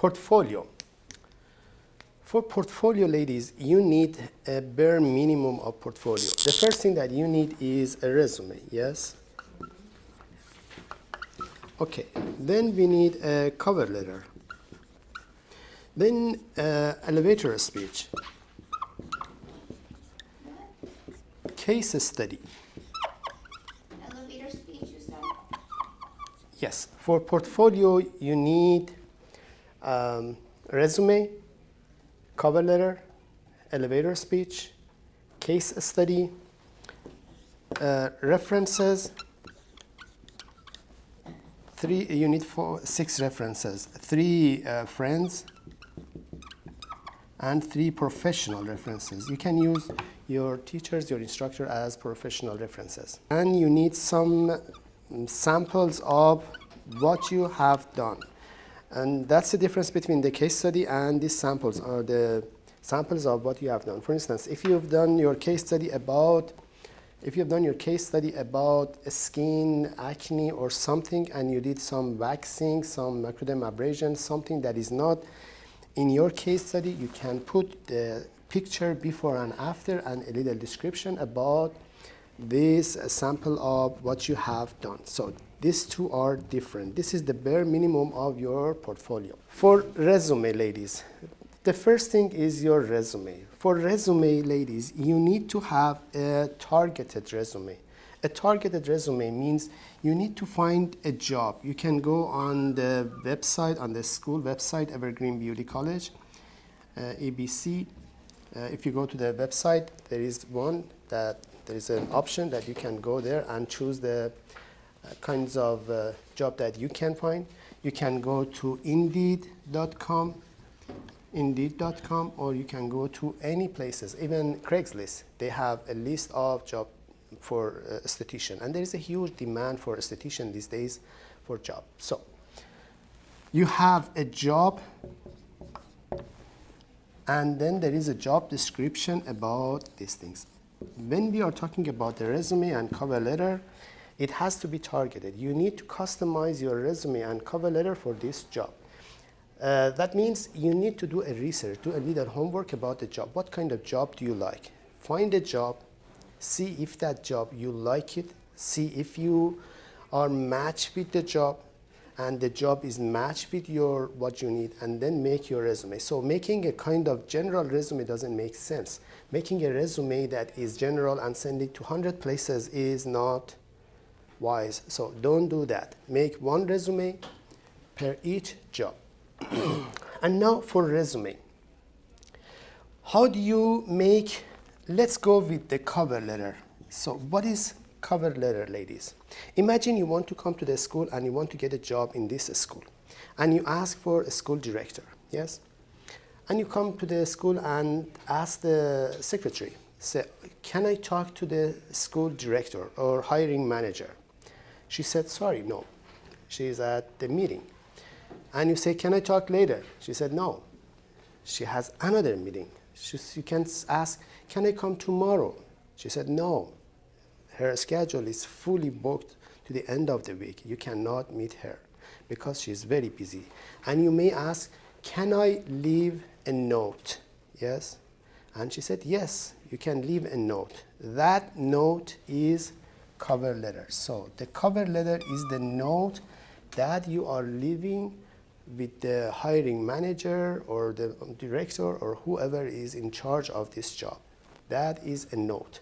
Portfolio. For portfolio, ladies, you need a bare minimum of portfolio. The first thing that you need is a resume, yes? Okay, then we need a cover letter. Then elevator speech. Case study. Elevator speech, you said? Yes, for portfolio, you need resume, cover letter, elevator speech, case study, references. You need 6 references, 3 friends, and 3 professional references. You can use your teachers, your instructor as professional references. And you need some samples of what you have done. And that's the difference between the case study and these samples, are the samples of what you have done. For instance, if you've done your case study about skin acne or something, and you did some waxing, some macroderm abrasion, something that is not in your case study, you can put the picture before and after and a little description about this sample of what you have done. So these two are different. This is the bare minimum of your portfolio. For resume, ladies, the first thing is your resume. For resume, ladies, you need to have a targeted resume. A targeted resume means you need to find a job. You can go on the website, on the school website, Evergreen Beauty College, EBC. If you go to the website, there is an option that you can go there and choose the kinds of job that you can find. You can go to Indeed.com, or you can go to any places, even Craigslist. They have a list of jobs for esthetician, and there is a huge demand for esthetician these days for job. So you have a job, and then there is a job description about these things. When we are talking about the resume and cover letter, it has to be targeted. You need to customize your resume and cover letter for this job. That means you need to do a research, do a little homework about the job. What kind of job do you like? Find a job, see if that job you like it, see if you are matched with the job, and the job is matched with what you need, and then make your resume. So making a kind of general resume doesn't make sense. Making a resume that is general and sending to 100 places is not wise. So don't do that. Make one resume per each job. And now for resume. How do you make, let's go with the cover letter. So what is cover letter, ladies? Imagine you want to come to the school and you want to get a job in this school. And you ask for a school director, yes? And you come to the school and ask the secretary, say, can I talk to the school director or hiring manager? She said, sorry, no. She's at the meeting. And you say, can I talk later? She said, no. She has another meeting. You can ask, can I come tomorrow? She said, no. Her schedule is fully booked to the end of the week. You cannot meet her because she's very busy. And you may ask, can I leave a note? Yes? And she said, yes, you can leave a note. That note is cover letter. So the cover letter is the note that you are leaving with the hiring manager or the director or whoever is in charge of this job. That is a note.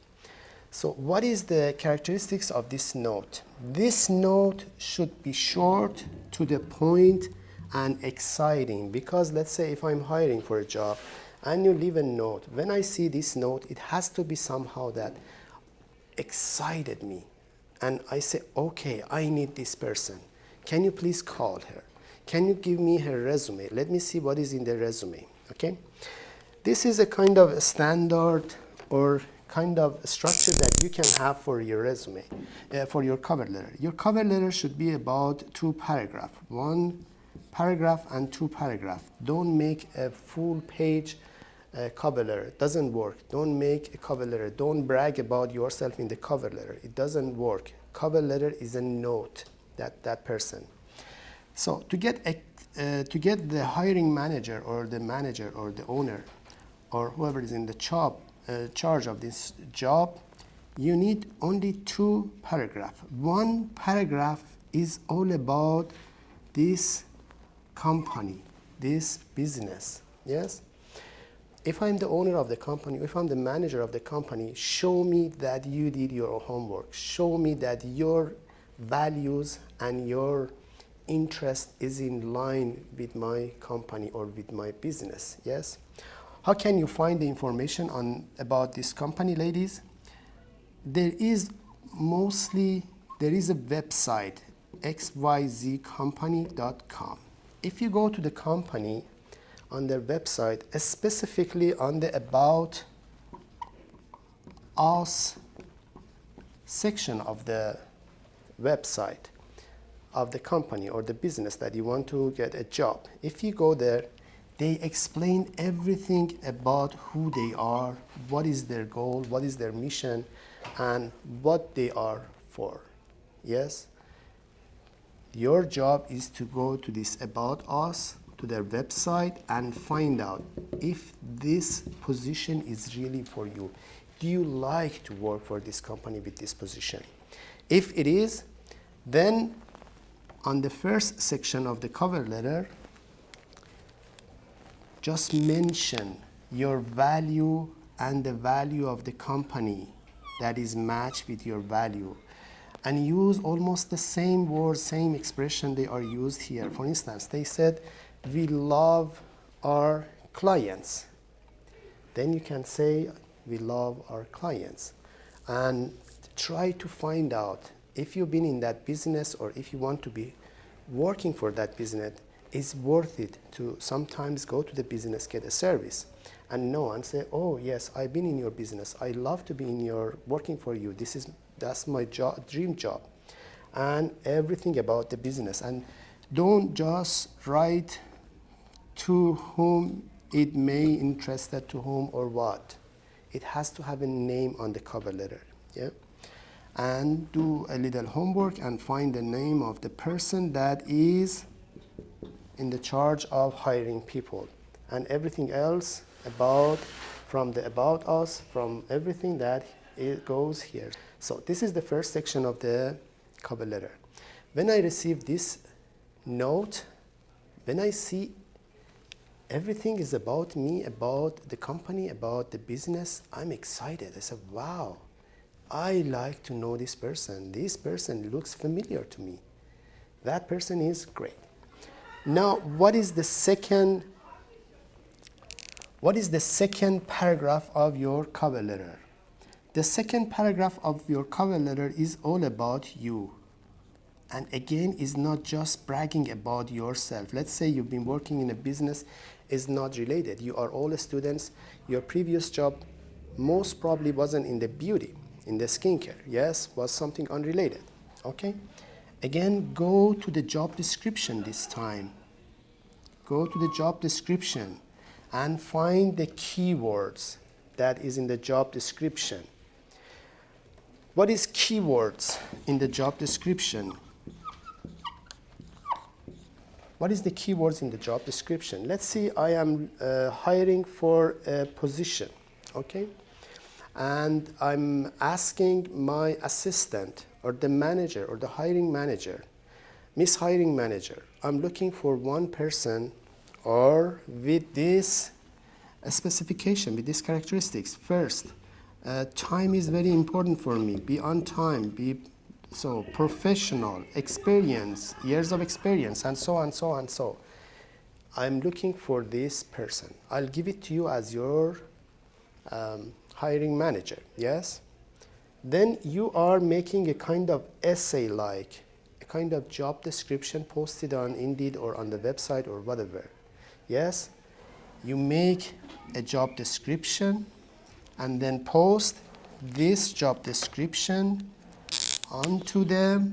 So what is the characteristics of this note? This note should be short, to the point, and exciting, because let's say if I'm hiring for a job and you leave a note, when I see this note, it has to be somehow that excited me. And I say, okay, I need this person. Can you please call her? Can you give me her resume? Let me see what is in the resume, okay? This is a kind of standard or kind of structure that you can have for your resume, for your cover letter. Your cover letter should be about 2 paragraphs, 1 paragraph and 2 paragraphs. Don't make a full page cover letter. It doesn't work. Don't make a cover letter. Don't brag about yourself in the cover letter. It doesn't work. Cover letter is a note that person. So to get to get the hiring manager or the owner or whoever is in the charge of this job, you need only 2 paragraphs. One paragraph is all about this company, this business, yes? If I'm the owner of the company, if I'm the manager of the company, show me that you did your homework. Show me that your values and your interest is in line with my company or with my business, yes? How can you find the information about this company, ladies? There is a website, xyzcompany.com. If you go to the company on their website, specifically on the About Us section of the website of the company or the business that you want to get a job, if you go there, they explain everything about who they are, what is their goal, what is their mission, and what they are for. Yes? Your job is to go to this About Us, to their website, and find out if this position is really for you. Do you like to work for this company with this position? If it is, then on the first section of the cover letter, just mention your value and the value of the company that is matched with your value, and use almost the same words, same expression they are used here. For instance, they said, we love our clients. Then you can say, we love our clients. And try to find out if you've been in that business or if you want to be working for that business, is worth it to sometimes go to the business, get a service, and know and say, oh yes, I've been in your business. I love to be working for you. That's my dream job, and everything about the business. And don't just write to whom it may interested, to whom or what. It has to have a name on the cover letter. Yeah. And do a little homework and find the name of the person that is in the charge of hiring people, and everything else from the About Us, from everything that it goes here. So this is the first section of the cover letter. When I receive this note, when I see everything is about me, about the company, about the business, I'm excited. I said, wow, I like to know this person. This person looks familiar to me. That person is great. Now, what is the second paragraph of your cover letter? The second paragraph of your cover letter is all about you. And again, is not just bragging about yourself. Let's say you've been working in a business, is not related. You are all students. Your previous job most probably wasn't in the beauty, in the skincare. Yes, was something unrelated. Okay? Again, go to the job description this time. Go to the job description and find the keywords that is in the job description. What is keywords in the job description? What is the keywords in the job description? Let's see, I am hiring for a position, okay? And I'm asking my assistant or the manager or the hiring manager, Miss Hiring Manager, I'm looking for one person or with this specification, with these characteristics. First, time is very important for me. Be on time, be professional, experience, years of experience, and so on, so on, so. I'm looking for this person. I'll give it to you as your hiring manager, yes? Then you are making a kind of essay, like a kind of job description posted on Indeed or on the website or whatever, yes? You make a job description and then post this job description onto the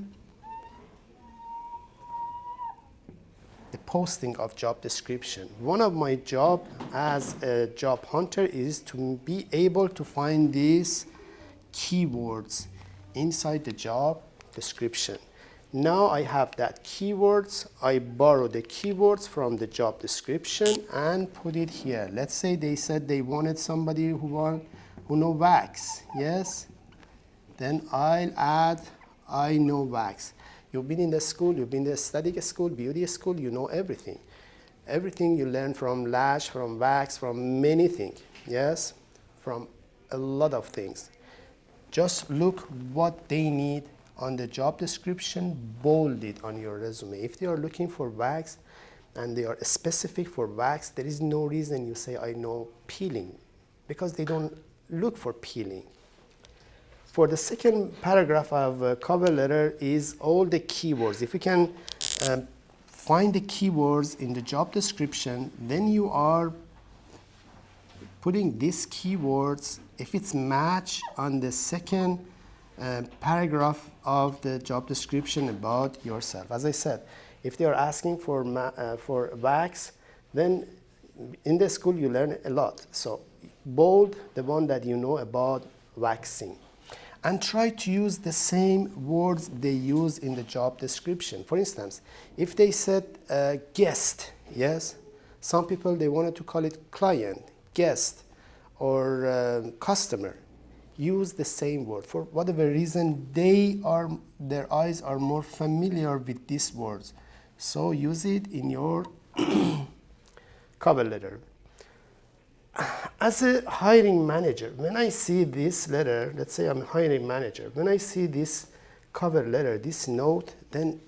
posting of job description. One of my job as a job hunter is to be able to find these keywords inside the job description. Now I have that keywords. I borrow the keywords from the job description and put it here. Let's say they said they wanted somebody who know wax. Yes. Then I'll add I know wax. You've been in the school, you've been in the aesthetic school, beauty school, you know everything. Everything you learn from lash, from wax, from many things. Yes, from a lot of things. Just look what they need on the job description, bold it on your resume. If they are looking for wax and they are specific for wax, there is no reason you say I know peeling, because they don't look for peeling. For the second paragraph of a cover letter is all the keywords. If you can find the keywords in the job description, then you are putting these keywords, if it's match on the second paragraph of the job description about yourself. As I said, if they are asking for wax, then in the school you learn a lot. So bold the one that you know about waxing. And try to use the same words they use in the job description. For instance, if they said guest, yes, some people they wanted to call it client, guest, or customer. Use the same word. For whatever reason, their eyes are more familiar with these words. So use it in your cover letter. As a hiring manager, when I see this letter, let's say I'm a hiring manager, when I see this cover letter, this note, then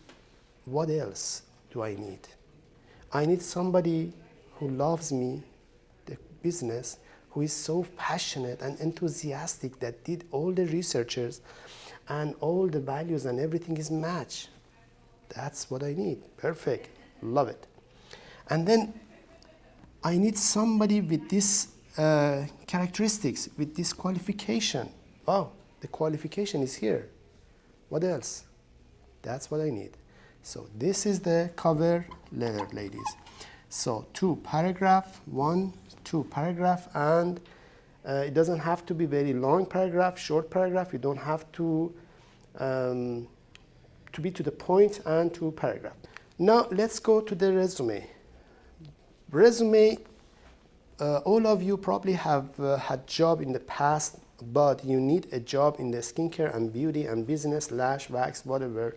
what else do I need? I need somebody who loves me, the business, who is so passionate and enthusiastic, that did all the researchers and all the values and everything is matched. That's what I need. Perfect. Love it. And then I need somebody with this characteristics, with this qualification. Oh, the qualification is here. What else? That's what I need. So this is the cover letter, ladies. So 2 paragraph, 1, 2 paragraph, and it doesn't have to be very long paragraph, short paragraph. You don't have to be to the point, and 2 paragraph. Now let's go to the resume. Resume, all of you probably have had job in the past, but you need a job in the skincare and beauty and business, lash, wax, whatever.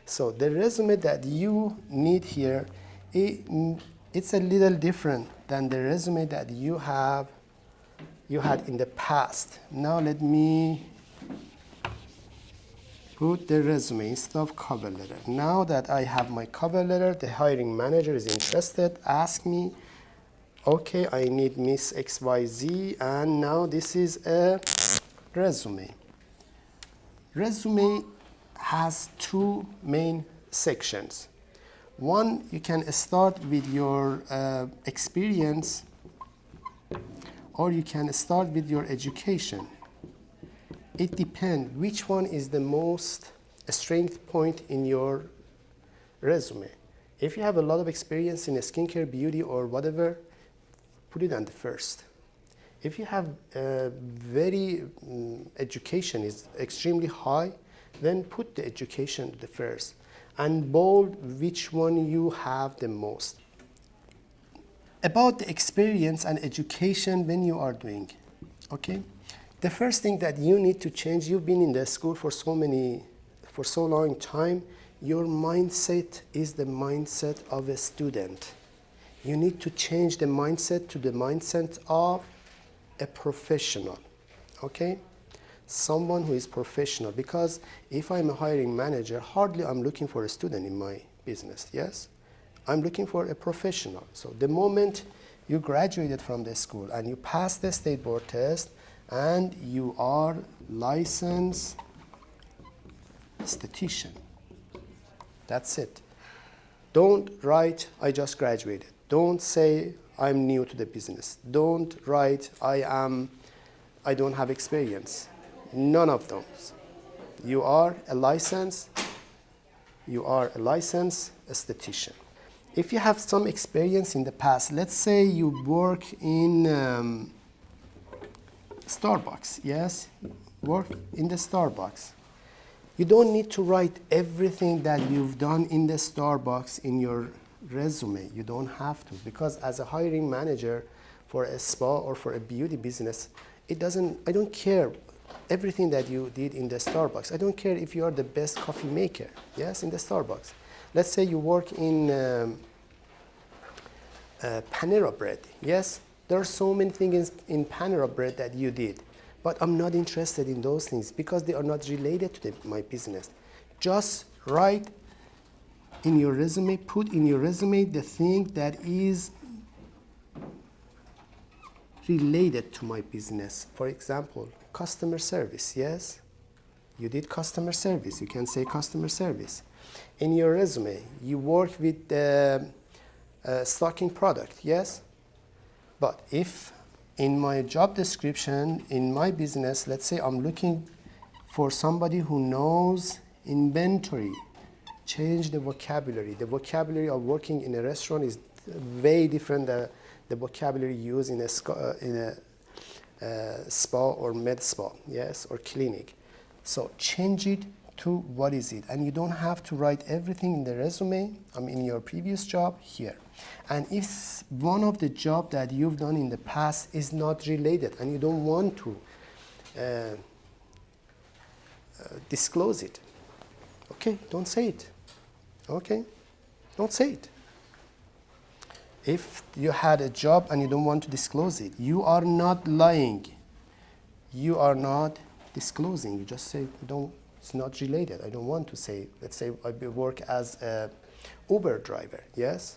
So the resume that you need here, it's a little different than the resume that you had in the past. Now let me put the resume instead of cover letter. Now that I have my cover letter, the hiring manager is interested, ask me, okay, I need Miss XYZ, and now this is a resume. Resume has 2 main sections. One, you can start with your experience, or you can start with your education. It depends which one is the most strength point in your resume. If you have a lot of experience in a skincare, beauty, or whatever, put it on the first. If you have education is extremely high, then put the education to the first, and bold which one you have the most. About the experience and education when you are doing, okay? The first thing that you need to change, you've been in the school for so long time, your mindset is the mindset of a student. You need to change the mindset to the mindset of a professional, okay? Someone who is professional, because if I'm a hiring manager, hardly I'm looking for a student in my business, yes? I'm looking for a professional. So the moment you graduated from the school and you passed the state board test and you are licensed esthetician, that's it. Don't write, I just graduated. Don't say, I'm new to the business. Don't write, I don't have experience. None of those. You are a licensed esthetician. If you have some experience in the past, let's say you work in Starbucks, yes? Work in the Starbucks. You don't need to write everything that you've done in the Starbucks in your resume. You don't have to, because as a hiring manager for a spa or for a beauty business, I don't care everything that you did in the Starbucks. I don't care if you are the best coffee maker, yes, in the Starbucks. Let's say you work in Panera Bread, yes? There are so many things in Panera Bread that you did, but I'm not interested in those things because they are not related to my business. Just write in your resume, put in your resume the thing that is related to my business. For example, customer service, yes? You did customer service, you can say customer service. In your resume, you work with stocking product, yes? But if in my job description, in my business, let's say I'm looking for somebody who knows inventory, change the vocabulary. The vocabulary of working in a restaurant is way different than the vocabulary used in a spa or med spa, yes, or clinic. So change it to what is it. And you don't have to write everything in the resume, in your previous job here. And if one of the job that you've done in the past is not related and you don't want to disclose it, okay, don't say it. Okay, don't say it. If you had a job and you don't want to disclose it, you are not lying. You are not disclosing. You just say, it's not related. I don't want to say, let's say I work as a Uber driver, yes?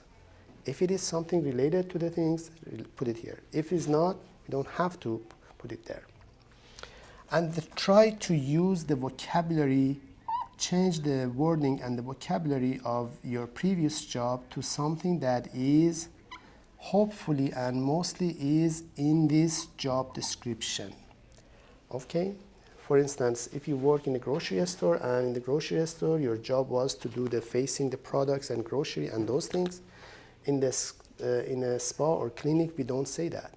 If it is something related to the things, put it here. If it's not, you don't have to put it there. And try to use the vocabulary, change the wording and the vocabulary of your previous job to something that is hopefully and mostly is in this job description. Okay? For instance, if you work in a grocery store and in the grocery store your job was to do the facing the products and grocery and those things, in a spa or clinic we don't say that.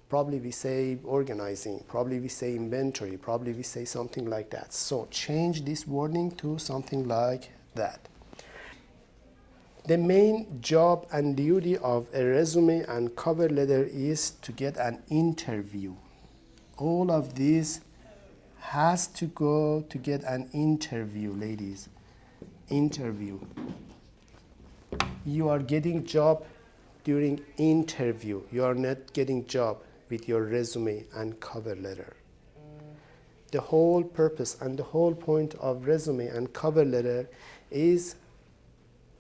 Probably we say organizing, probably we say inventory, probably we say something like that. So change this wording to something like that. The main job and duty of a resume and cover letter is to get an interview. All of this has to go to get an interview, ladies. Interview. You are getting job during interview. You are not getting job with your resume and cover letter. The whole purpose and the whole point of resume and cover letter is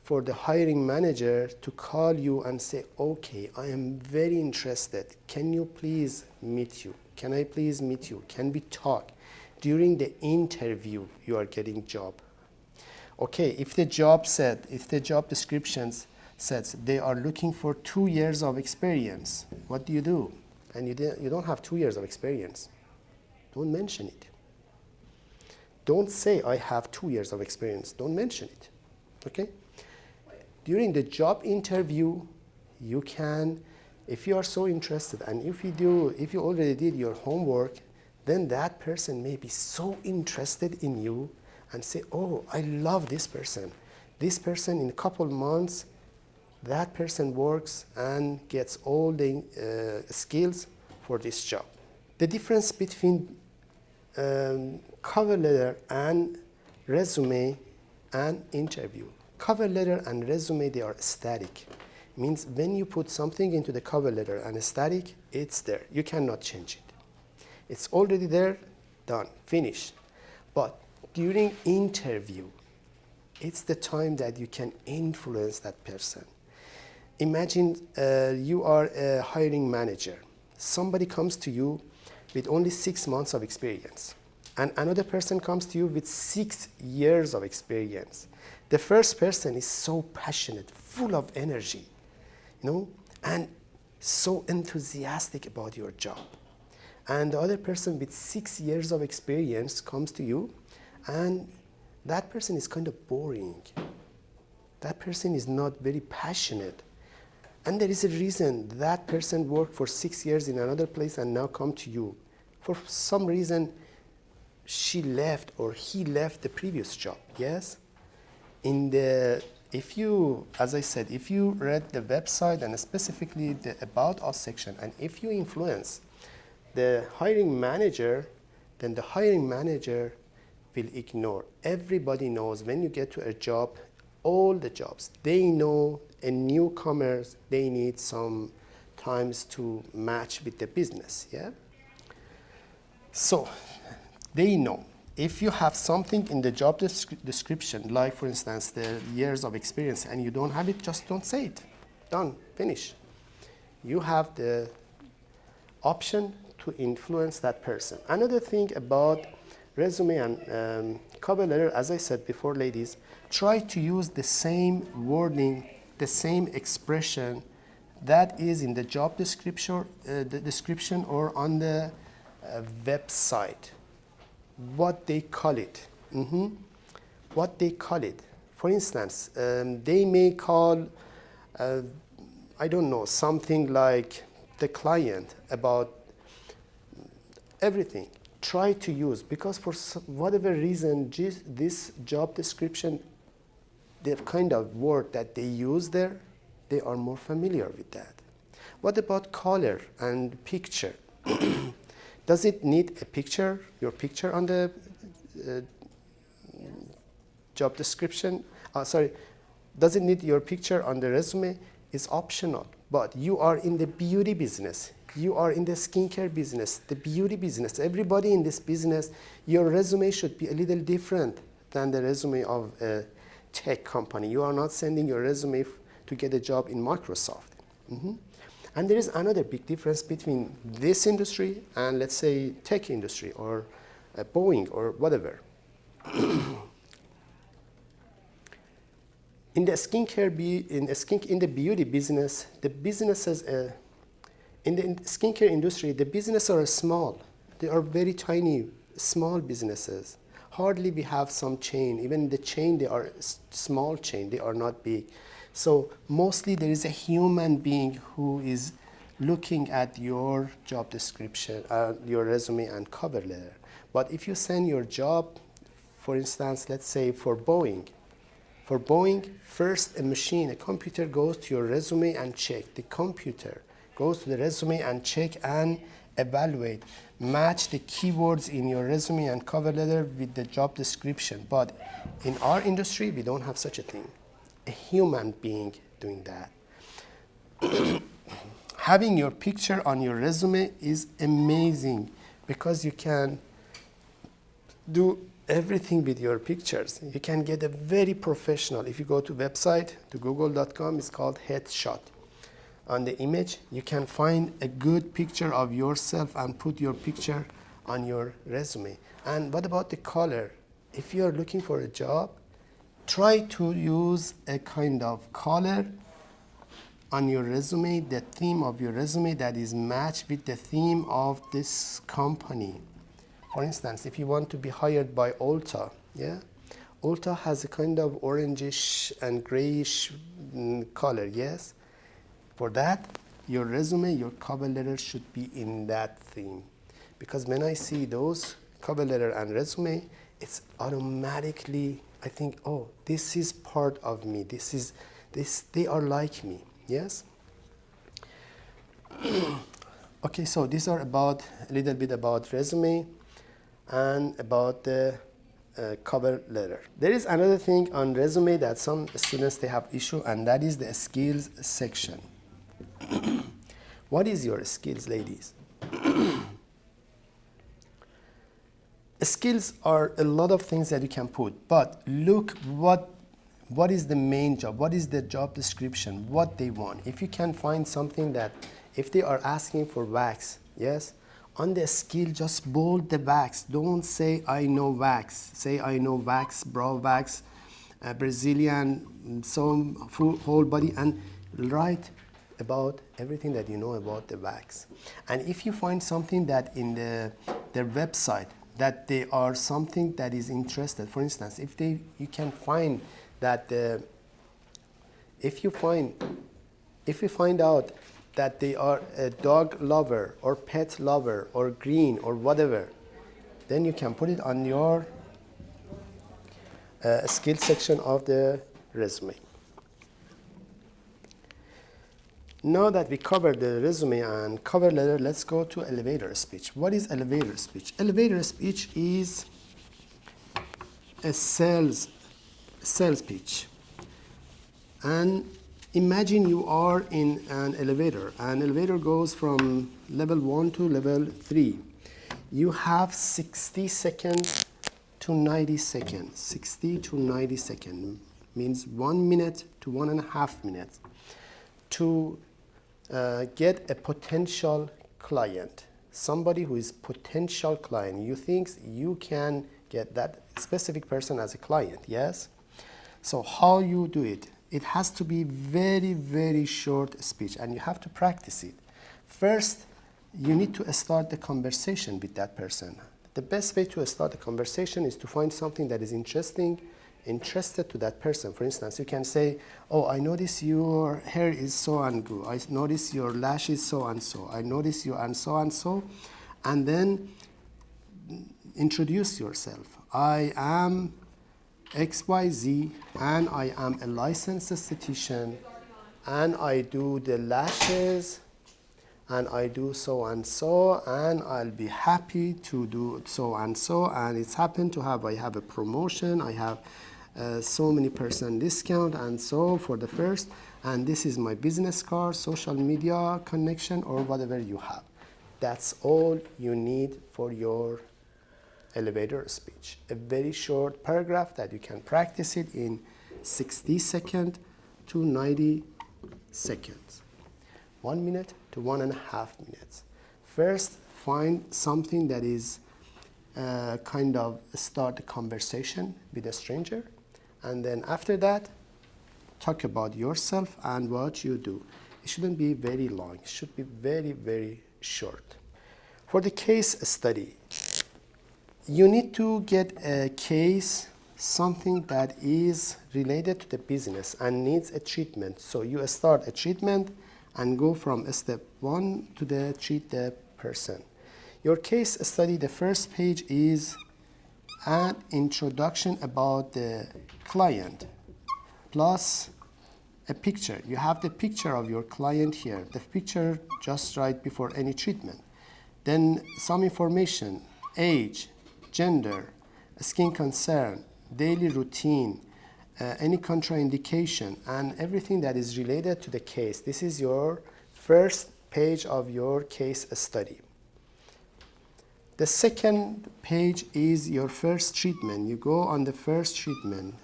for the hiring manager to call you and say, okay, I am very interested. Can you please meet you? Can I please meet you? Can we talk? During the interview, you are getting job. Okay, if the job descriptions says they are looking for 2 years of experience, what do? And you don't have 2 years of experience. Don't mention it. Don't say, I have 2 years of experience. Don't mention it, okay? During the job interview, you can, if you are so interested, and if you already did your homework, then that person may be so interested in you and say, oh, I love this person. This person in a couple months, that person works and gets all the skills for this job. The difference between cover letter and resume and interview. Cover letter and resume, they are static. Means when you put something into the cover letter and static, it's there. You cannot change it. It's already there, done, finished. But during interview, it's the time that you can influence that person. Imagine you are a hiring manager. Somebody comes to you with only 6 months of experience, and another person comes to you with 6 years of experience. The first person is so passionate, full of energy, and so enthusiastic about your job. And the other person with 6 years of experience comes to you, and that person is kind of boring. That person is not very passionate. And there is a reason that person worked for 6 years in another place and now come to you. For some reason, she left or he left the previous job, yes? If you, as I said, if you read the website and specifically the About Us section, and if you influence the hiring manager, then the hiring manager will ignore. Everybody knows when you get to a job, all the jobs, they know a newcomers, they need some times to match with the business, yeah? So they know. If you have something in the job description, like for instance, the years of experience, and you don't have it, just don't say it. Done, finish. You have the option to influence that person. Another thing about resume and cover letter, as I said before, ladies, try to use the same wording, the same expression that is in the job description, the description or on the website. What they call it. What they call it. For instance, they may call, I don't know, something like the client about everything. Try to use, because for whatever reason, this job description, the kind of word that they use there, they are more familiar with that. What about color and picture? Does it need a picture, your picture on the job description? Does it need your picture on the resume? It's optional, but you are in the beauty business. You are in the skincare business, the beauty business. Everybody in this business, your resume should be a little different than the resume of a tech company. You are not sending your resume to get a job in Microsoft. And there is another big difference between this industry and, let's say, tech industry or Boeing or whatever. In the in the beauty business, the businesses in the skincare industry, the businesses are small. They are very tiny, small businesses. Hardly we have some chain. Even the chain, they are small chain. They are not big. So mostly there is a human being who is looking at your job description, your resume and cover letter. But if you send your job, for instance, let's say for Boeing, first a computer goes to your resume and check. The computer goes to the resume and check and evaluate, match the keywords in your resume and cover letter with the job description. But in our industry, we don't have such a thing. A human being doing that. Having your picture on your resume is amazing because you can do everything with your pictures. You can get a very professional. If you go to website, to google.com, it's called headshot. On the image, you can find a good picture of yourself and put your picture on your resume. And what about the color? If you're looking for a job, try to use a kind of color on your resume, the theme of your resume that is matched with the theme of this company. For instance, if you want to be hired by Ulta, yeah? Ulta has a kind of orangish and grayish color, yes? For that, your resume, your cover letter should be in that theme. Because when I see those cover letter and resume, it's automatically, I think, oh, this is part of me. They are like me, yes? Okay, so these are a little bit about resume and about the cover letter. There is another thing on resume that some students, they have issue, and that is the skills section. What is your skills, ladies? Skills are a lot of things that you can put, but look what is the main job, what is the job description, what they want. If you can find something that, if they are asking for wax, yes, on the skill, just bold the wax. Don't say I know wax. Say I know wax, brow wax, Brazilian, some whole body, and write about everything that you know about the wax. And if you find something that in their website that they are something that is interested, for instance, you can find that if you find out that they are a dog lover or pet lover or green or whatever, Then you can put it on your skill section of the resume. Now that we covered the resume and cover letter, let's go to elevator speech. What is elevator speech? Elevator speech is a sales pitch. And imagine you are in an elevator. An elevator goes from level 1 to level 3. You have 60 seconds to 90 seconds. 60 to 90 seconds means 1 minute to 1.5 minutes to get a potential client, somebody who is potential client. You think you can get that specific person as a client, yes? So how you do it? It has to be very, very short speech, and you have to practice it. First, you need to start the conversation with that person. The best way to start a conversation is to find something that is interested to that person. For instance, you can say, oh, I notice your hair is so and so. I notice your lashes so and so. I notice you and so and so. And then introduce yourself. I am XYZ and I am a licensed esthetician and I do the lashes and I do so and so, and I'll be happy to do so and so, and it's happened to have, I have a promotion, I have so many % discount and so for the first, and this is my business card, social media connection, or whatever you have. That's all you need for your elevator speech. A very short paragraph that you can practice it in 60 seconds to 90 seconds. 1 minute to 1.5 minutes. First, find something that is kind of start a conversation with a stranger, and then after that, talk about yourself and what you do. It shouldn't be very long. It should be very, very short. For the case study, you need to get a case, something that is related to the business and needs a treatment. So you start a treatment and go from step 1 to treat the person. Your case study, the first page is an introduction about the client, plus a picture. You have the picture of your client here, the picture just right before any treatment. Then some information, age, gender, skin concern, daily routine, any contraindication, and everything that is related to the case. This is your first page of your case study. The second page is your first treatment. You go on the first treatment,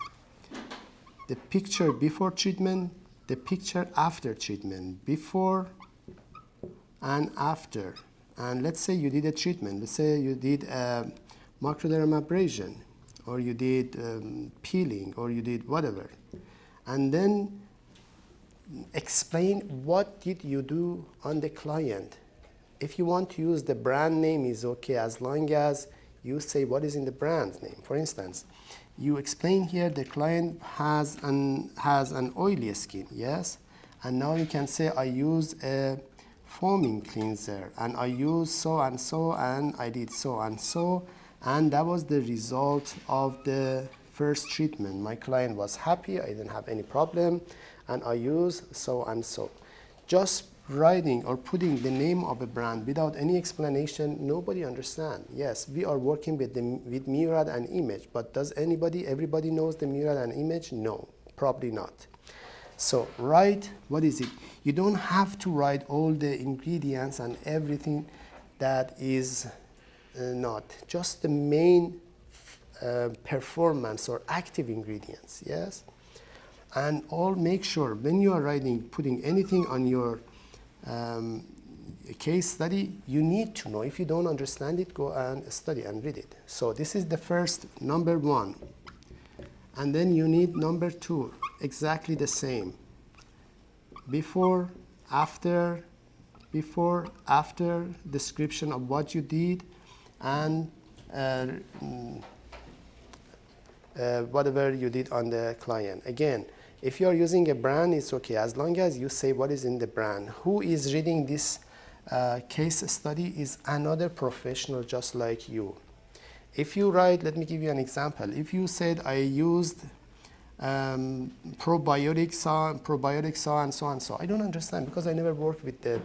the picture before treatment, the picture after treatment, before and after. And let's say you did a treatment. Let's say you did a microdermabrasion, or you did peeling, or you did whatever. And then explain what did you do on the client. If you want to use the brand name is okay, as long as you say what is in the brand name. For instance, you explain here the client has an oily skin, yes? And now you can say I use a foaming cleanser and I use so and so and I did so and so, and that was the result of the first treatment. My client was happy, I didn't have any problem, and I use so and so. Just writing or putting the name of a brand without any explanation, nobody understands. Yes, we are working with Murad and Image, but does everybody knows the Murad and Image? No, probably not. So write, what is it? You don't have to write all the ingredients and everything that is not. Just the main performance or active ingredients, yes? And all make sure when you are writing, putting anything on your case study, you need to know. If you don't understand it, go and study and read it. So this is the first, number 1. And then you need number 2, exactly the same. Before, after, description of what you did, and whatever you did on the client. Again, if you are using a brand, it's okay, as long as you say what is in the brand. Who is reading this case study is another professional just like you. If you write, let me give you an example. If you said I used probiotic saw and so and so, I don't understand because I never worked with the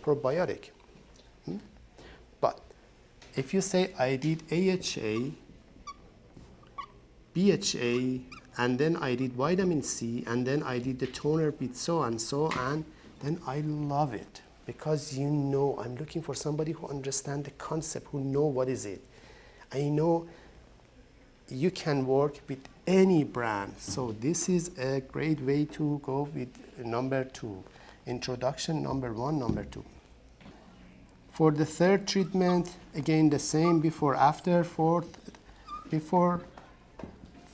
probiotic. But if you say I did AHA, BHA, and then I did vitamin C, and then I did the toner with so and so, and then I love it because you know I'm looking for somebody who understands the concept, who know what is it. I know you can work with any brand. So this is a great way to go with number 2. Introduction, number 1, number 2. For the third treatment, again the same, before, after, fourth, before,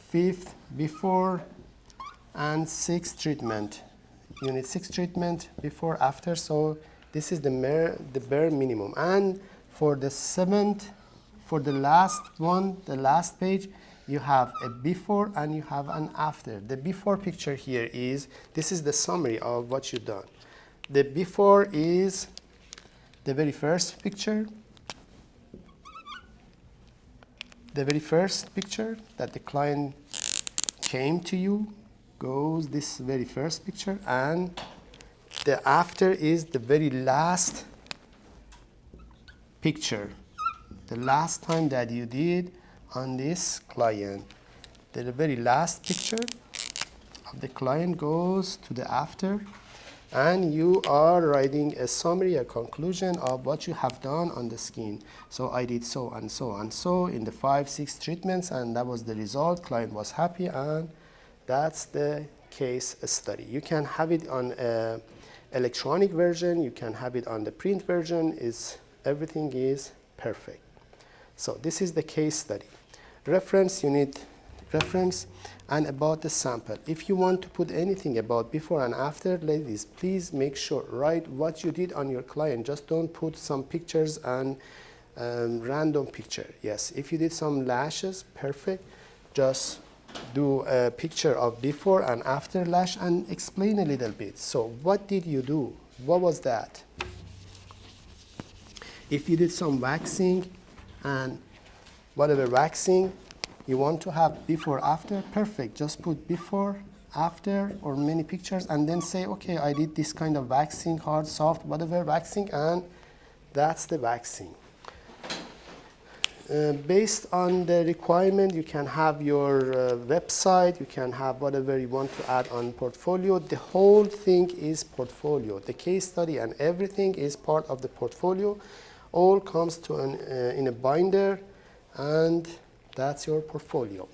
fifth, before, and sixth treatment. Unit 6 treatment, before, after. So this is the bare minimum. And for the seventh, for the last one, the last page, you have a before and you have an after. The before picture here is, this is the summary of what you've done. The before is the very first picture. The very first picture that the client came to you goes this very first picture, and the after is the very last picture. The last time that you did on this client. The very last picture of the client goes to the after, and you are writing a summary, a conclusion of what you have done on the skin. So I did so and so and so in the 5-6 treatments, and that was the result. Client was happy, and that's the case study. You can have it on a electronic version, you can have it on the print version. Everything is perfect. So this is the case study. Reference, you need reference, and about the sample. If you want to put anything about before and after, ladies, please make sure, write what you did on your client. Just don't put some pictures and random picture. Yes, if you did some lashes, perfect. Just do a picture of before and after lash and explain a little bit. So what did you do? What was that? If you did some waxing and whatever waxing you want to have before, after, perfect. Just put before, after, or many pictures, and then say, okay, I did this kind of waxing, hard, soft, whatever waxing, and that's the waxing. Based on the requirement, you can have your website, you can have whatever you want to add on portfolio. The whole thing is portfolio. The case study and everything is part of the portfolio. All comes to in a binder, and that's your portfolio.